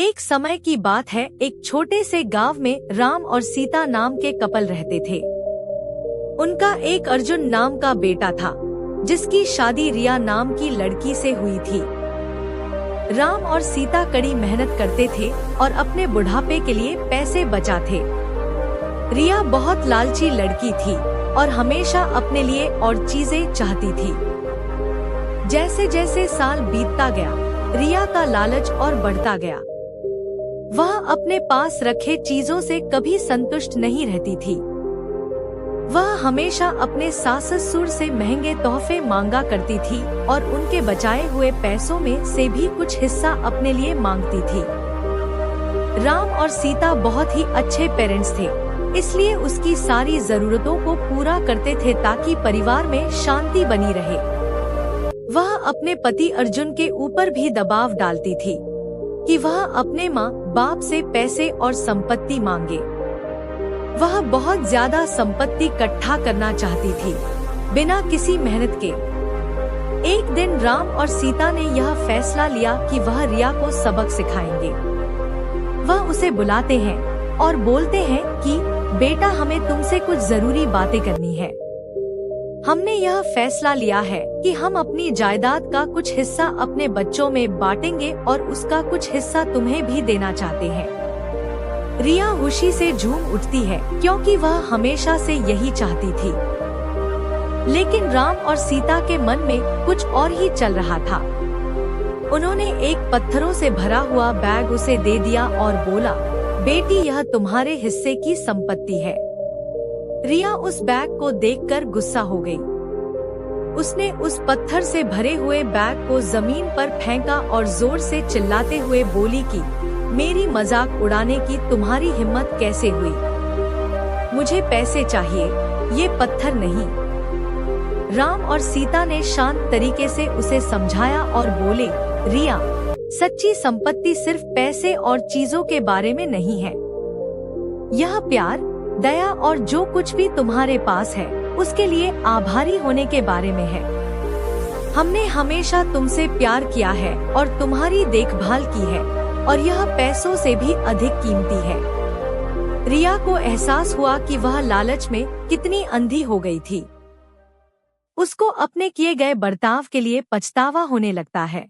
एक समय की बात है, एक छोटे से गांव में राम और सीता नाम के कपल रहते थे। उनका एक अर्जुन नाम का बेटा था, जिसकी शादी रिया नाम की लड़की से हुई थी। राम और सीता कड़ी मेहनत करते थे और अपने बुढ़ापे के लिए पैसे बचाते। रिया बहुत लालची लड़की थी और हमेशा अपने लिए और चीजें चाहती थी। जैसे जैसे साल बीतता गया, रिया का लालच और बढ़ता गया। वह अपने पास रखे चीजों से कभी संतुष्ट नहीं रहती थी। वह हमेशा अपने सास ससुर से महंगे तोहफे मांगा करती थी और उनके बचाए हुए पैसों में से भी कुछ हिस्सा अपने लिए मांगती थी। राम और सीता बहुत ही अच्छे पेरेंट्स थे, इसलिए उसकी सारी जरूरतों को पूरा करते थे ताकि परिवार में शांति बनी रहे। वह अपने पति अर्जुन के ऊपर भी दबाव डालती थी कि वह अपने माँ बाप से पैसे और संपत्ति मांगे। वह बहुत ज्यादा संपत्ति इकट्ठा करना चाहती थी, बिना किसी मेहनत के। एक दिन राम और सीता ने यह फैसला लिया कि वह रिया को सबक सिखाएंगे। वह उसे बुलाते हैं और बोलते हैं कि बेटा, हमें तुमसे कुछ जरूरी बातें करनी है। हमने यह फैसला लिया है कि हम अपनी जायदाद का कुछ हिस्सा अपने बच्चों में बांटेंगे और उसका कुछ हिस्सा तुम्हें भी देना चाहते हैं। रिया खुशी से झूम उठती है क्योंकि वह हमेशा से यही चाहती थी। लेकिन राम और सीता के मन में कुछ और ही चल रहा था। उन्होंने एक पत्थरों से भरा हुआ बैग उसे दे दिया और बोला, बेटी, यह तुम्हारे हिस्से की संपत्ति है। रिया उस बैग को देखकर गुस्सा हो गई। उसने उस पत्थर से भरे हुए बैग को जमीन पर फेंका और जोर से चिल्लाते हुए बोली कि मेरी मजाक उड़ाने की तुम्हारी हिम्मत कैसे हुई? मुझे पैसे चाहिए, ये पत्थर नहीं। राम और सीता ने शांत तरीके से उसे समझाया और बोले, रिया, सच्ची संपत्ति सिर्फ पैसे और चीजों के बारे में नहीं है। यह प्यार, दया और जो कुछ भी तुम्हारे पास है उसके लिए आभारी होने के बारे में है। हमने हमेशा तुमसे प्यार किया है और तुम्हारी देखभाल की है, और यह पैसों से भी अधिक कीमती है। रिया को एहसास हुआ कि वह लालच में कितनी अंधी हो गई थी। उसको अपने किए गए बर्ताव के लिए पछतावा होने लगता है।